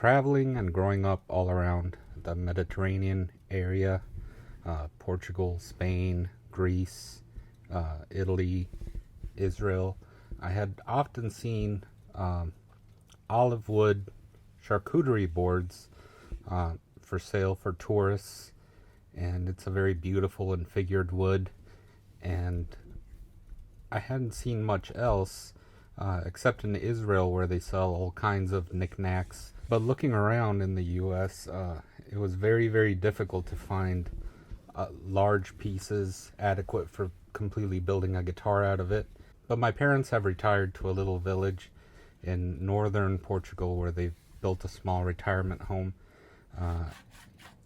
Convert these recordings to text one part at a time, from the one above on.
traveling and growing up all around the Mediterranean area, Portugal, Spain, Greece, Italy, Israel, I had often seen olive wood charcuterie boards for sale for tourists, and it's a very beautiful and figured wood, and I hadn't seen much else except in Israel, where they sell all kinds of knickknacks. But looking around in the US, it was very, very difficult to find large pieces adequate for completely building a guitar out of it. But my parents have retired to a little village in northern Portugal where they've built a small retirement home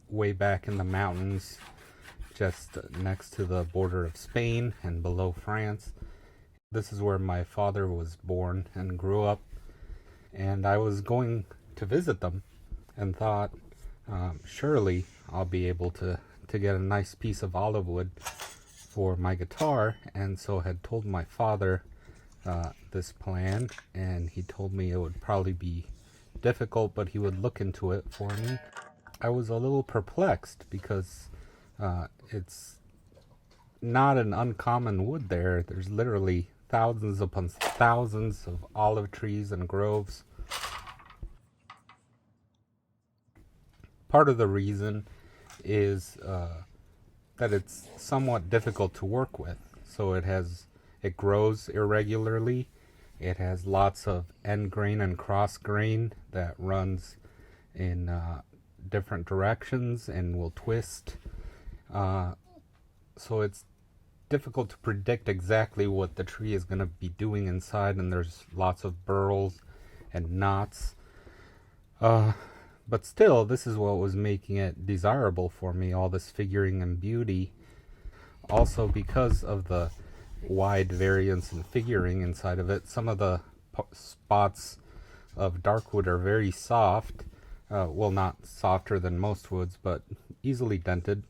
way back in the mountains, just next to the border of Spain and below France. This is where my father was born and grew up, and I was going to visit them and thought, surely I'll be able to get a nice piece of olive wood for my guitar, and so had told my father this plan, and he told me it would probably be difficult, but he would look into it for me. I was a little perplexed because it's not an uncommon wood there. There's literally thousands upon thousands of olive trees and groves. Part of the reason is that it's somewhat difficult to work with. So it grows irregularly. It has lots of end grain and cross grain that runs in different directions and will twist. So it's difficult to predict exactly what the tree is going to be doing inside, and there's lots of burls and knots. But still, this is what was making it desirable for me, all this figuring and beauty. Also, because of the wide variance in figuring inside of it, some of the spots of dark wood are very soft. Well, not softer than most woods, but easily dented.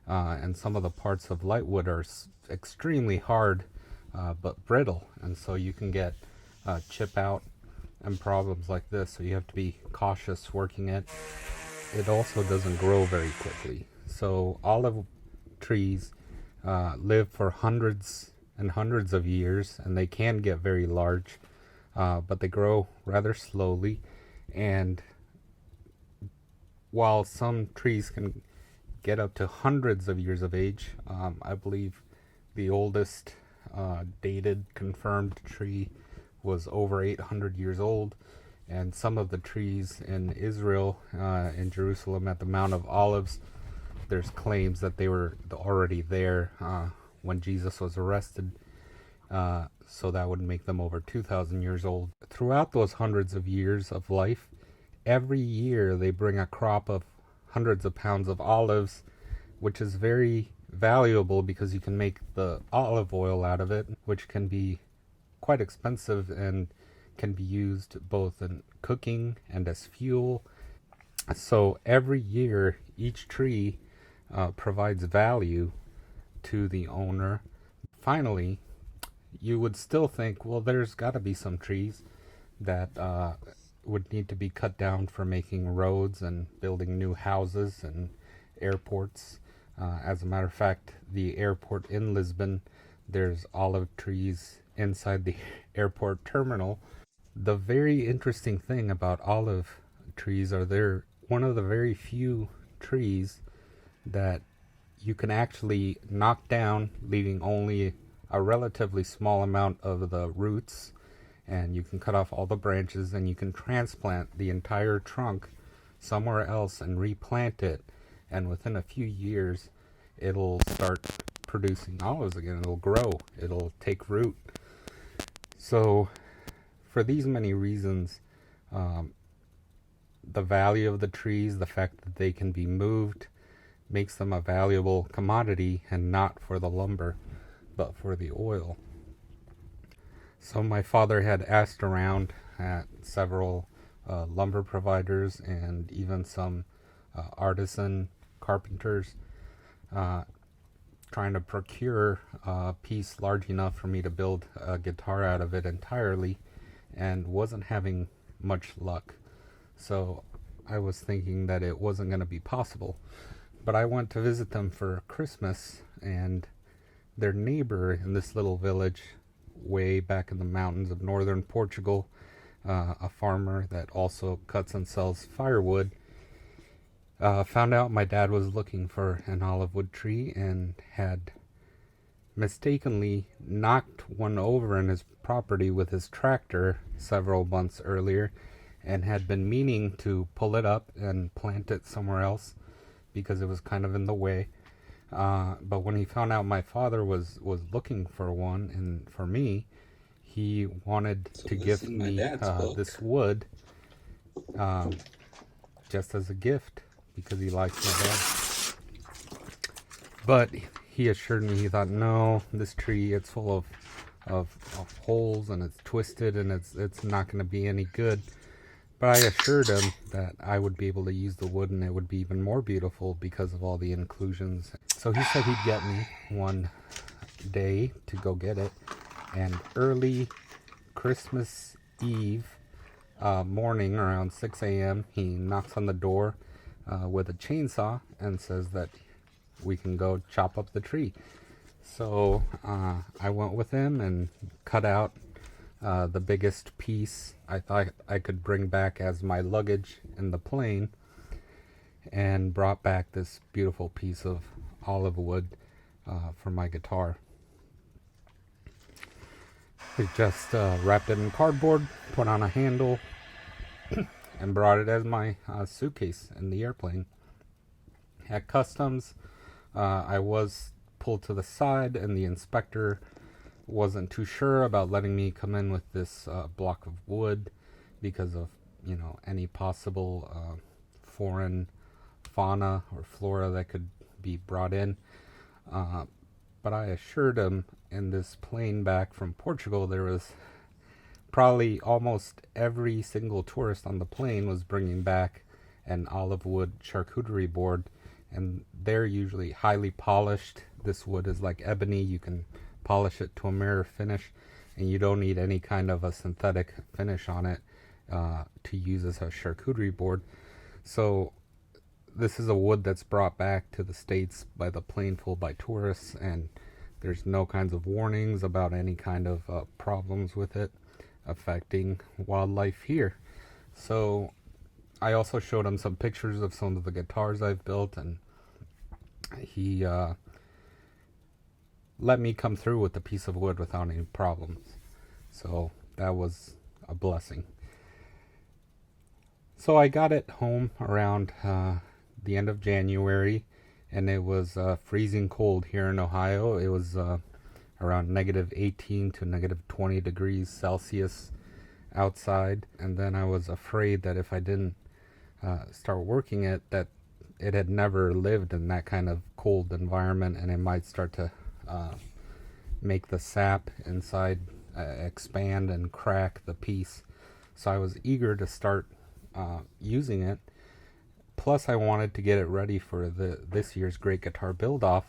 And some of the parts of light wood are extremely hard, but brittle. And so you can get chip out and problems like this. So you have to be cautious working it. It also doesn't grow very quickly. So olive trees live for hundreds and hundreds of years, and they can get very large, but they grow rather slowly. And while some trees can get up to hundreds of years of age, I believe the oldest dated confirmed tree was over 800 years old, and some of the trees in Israel, in Jerusalem at the Mount of Olives, there's claims that they were already there when Jesus was arrested, so that would make them over 2,000 years old. Throughout those hundreds of years of life, every year they bring a crop of hundreds of pounds of olives, which is very valuable because you can make the olive oil out of it, which can be quite expensive and can be used both in cooking and as fuel. So every year, each tree provides value to the owner. Finally, you would still think, well, there's got to be some trees that would need to be cut down for making roads and building new houses and airports. As a matter of fact, the airport in Lisbon, there's olive trees inside the airport terminal. The very interesting thing about olive trees are they're one of the very few trees that you can actually knock down, leaving only a relatively small amount of the roots, and you can cut off all the branches, and you can transplant the entire trunk somewhere else and replant it, and within a few years it'll start producing olives again. It'll grow, it'll take root. So for these many reasons, the value of the trees, the fact that they can be moved, makes them a valuable commodity, and not for the lumber but for the oil. So my father had asked around at several lumber providers and even some artisan carpenters, trying to procure a piece large enough for me to build a guitar out of it entirely, and wasn't having much luck. So I was thinking that it wasn't going to be possible. But I went to visit them for Christmas, and their neighbor in this little village way back in the mountains of northern Portugal, a farmer that also cuts and sells firewood, found out my dad was looking for an olive wood tree and had mistakenly knocked one over in his property with his tractor several months earlier, and had been meaning to pull it up and plant it somewhere else because it was kind of in the way. But when he found out my father was looking for one, and for me, he wanted to gift me this wood just as a gift because he likes my dad. But he assured me, he thought, no, this tree, it's full of holes and it's twisted and it's not going to be any good. But I assured him that I would be able to use the wood and it would be even more beautiful because of all the inclusions. So he said he'd get me one day to go get it. And early Christmas Eve morning around 6 a.m., he knocks on the door with a chainsaw and says that we can go chop up the tree. So I went with him and cut out the biggest piece I thought I could bring back as my luggage in the plane, and brought back this beautiful piece of olive wood for my guitar. We just wrapped it in cardboard, put on a handle, and brought it as my suitcase in the airplane. At customs, I was pulled to the side, and the inspector wasn't too sure about letting me come in with this block of wood because of, any possible foreign fauna or flora that could be brought in. But I assured him in this plane back from Portugal, there was probably almost every single tourist on the plane was bringing back an olive wood charcuterie board, and they're usually highly polished. This wood is like ebony. You can polish it to a mirror finish, and you don't need any kind of a synthetic finish on it to use as a charcuterie board. So this is a wood that's brought back to the States by the planeful by tourists, and there's no kinds of warnings about any kind of problems with it affecting wildlife here. So I also showed him some pictures of some of the guitars I've built, and he let me come through with a piece of wood without any problems. So that was a blessing. So I got it home around the end of January, and it was freezing cold here in Ohio. It was around negative 18 to negative 20 degrees Celsius outside. And then I was afraid that if I didn't start working it, that it had never lived in that kind of cold environment, and it might start to make the sap inside expand and crack the piece. So I was eager to start using it. Plus I wanted to get it ready for this year's Great Guitar BuildOff,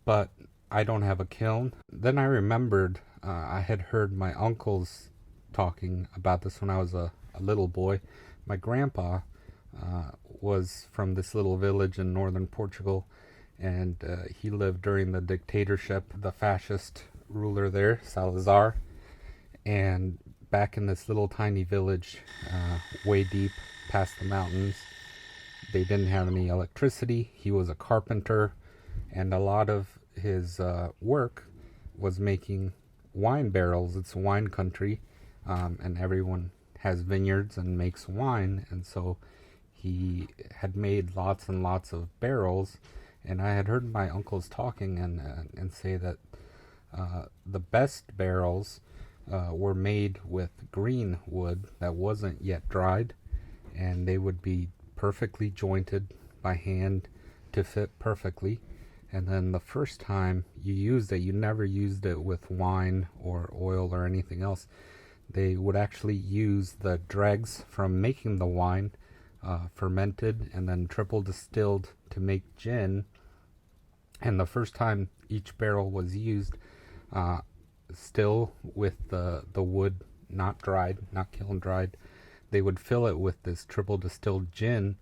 but I don't have a kiln. Then I remembered I had heard my uncles talking about this when I was a little boy. My grandpa was from this little village in northern Portugal, and he lived during the dictatorship, the fascist ruler there, Salazar. And back in this little tiny village, way deep past the mountains, they didn't have any electricity. He was a carpenter, and a lot of his work was making wine barrels. It's a wine country, and everyone has vineyards and makes wine, and so he had made lots and lots of barrels. And I had heard my uncles talking and say that the best barrels were made with green wood that wasn't yet dried, and they would be perfectly jointed by hand to fit perfectly. And then the first time you used it, you never used it with wine or oil or anything else. They would actually use the dregs from making the wine, fermented and then triple distilled to make gin. And the first time each barrel was used, still with the wood not dried, not kiln dried, they would fill it with this triple distilled gin,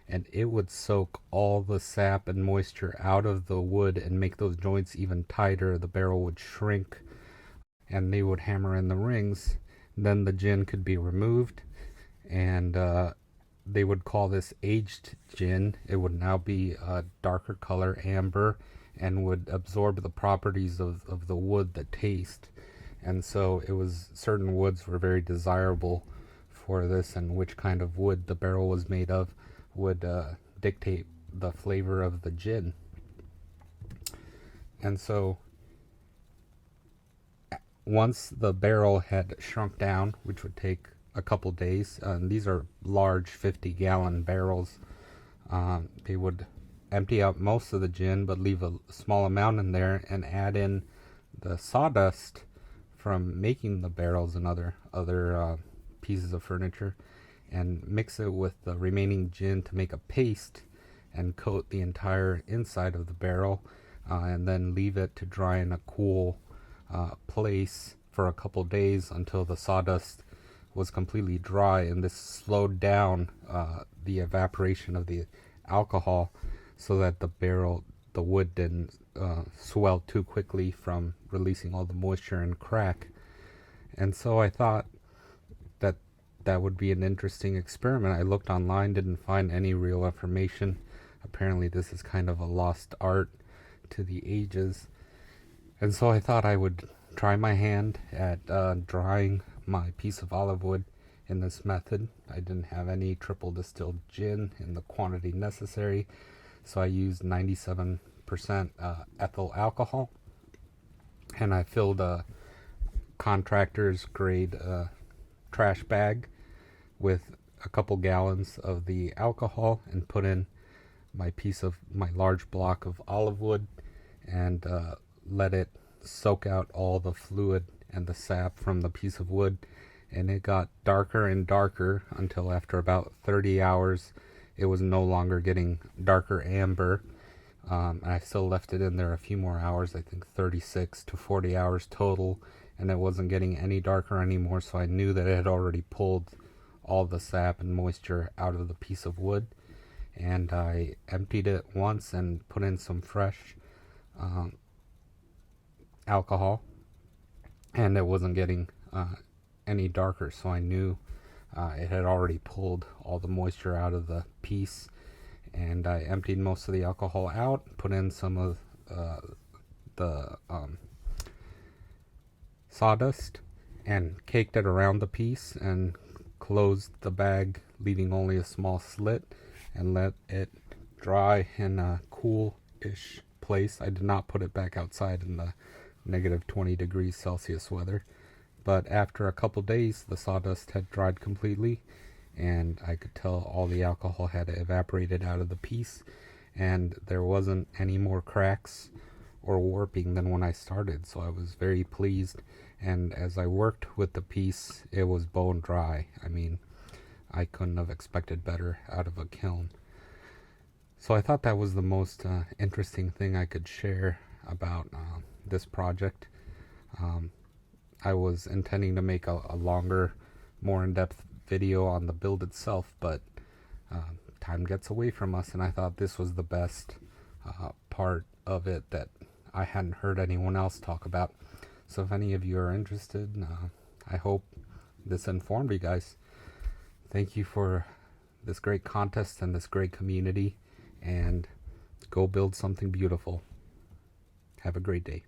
and it would soak all the sap and moisture out of the wood and make those joints even tighter. The barrel would shrink, and they would hammer in the rings. Then the gin could be removed, and they would call this aged gin. It would now be a darker color, amber, and would absorb the properties of the wood, the taste. And so it was, certain woods were very desirable for this, and which kind of wood the barrel was made of would dictate the flavor of the gin. And so once the barrel had shrunk down, which would take a couple days, these are large 50-gallon barrels, they would empty out most of the gin but leave a small amount in there and add in the sawdust from making the barrels and other pieces of furniture, and mix it with the remaining gin to make a paste and coat the entire inside of the barrel, and then leave it to dry in a cool place for a couple days until the sawdust was completely dry. And this slowed down the evaporation of the alcohol so that the wood didn't swell too quickly from releasing all the moisture and crack. And so I thought that would be an interesting experiment. I looked online, didn't find any real information. Apparently this is kind of a lost art to the ages. And so I thought I would try my hand at drying my piece of olive wood in this method. I didn't have any triple distilled gin in the quantity necessary, so I used 97% ethyl alcohol, and I filled a contractor's grade trash bag with a couple gallons of the alcohol and put in my large block of olive wood, and let it soak out all the fluid and the sap from the piece of wood. And it got darker and darker until after about 30 hours it was no longer getting darker amber. I still left it in there a few more hours, I think 36 to 40 hours total, and it wasn't getting any darker anymore, so I knew that it had already pulled all the sap and moisture out of the piece of wood. And I emptied it once and put in some fresh alcohol, and it wasn't getting any darker, so I knew it had already pulled all the moisture out of the piece. And I emptied most of the alcohol out, put in some of the sawdust, and caked it around the piece and closed the bag, leaving only a small slit, and let it dry in a cool-ish place. I did not put it back outside in the negative 20 degrees Celsius weather. But after a couple days, the sawdust had dried completely, and I could tell all the alcohol had evaporated out of the piece, and there wasn't any more cracks or warping than when I started. So I was very pleased, and as I worked with the piece, it was bone dry. I mean, I couldn't have expected better out of a kiln. So I thought that was the most interesting thing I could share about this project. I was intending to make a longer, more in-depth video on the build itself, but time gets away from us, and I thought this was the best part of it that I hadn't heard anyone else talk about. So if any of you are interested, I hope this informed you guys. Thank you for this great contest and this great community, and go build something beautiful. Have a great day.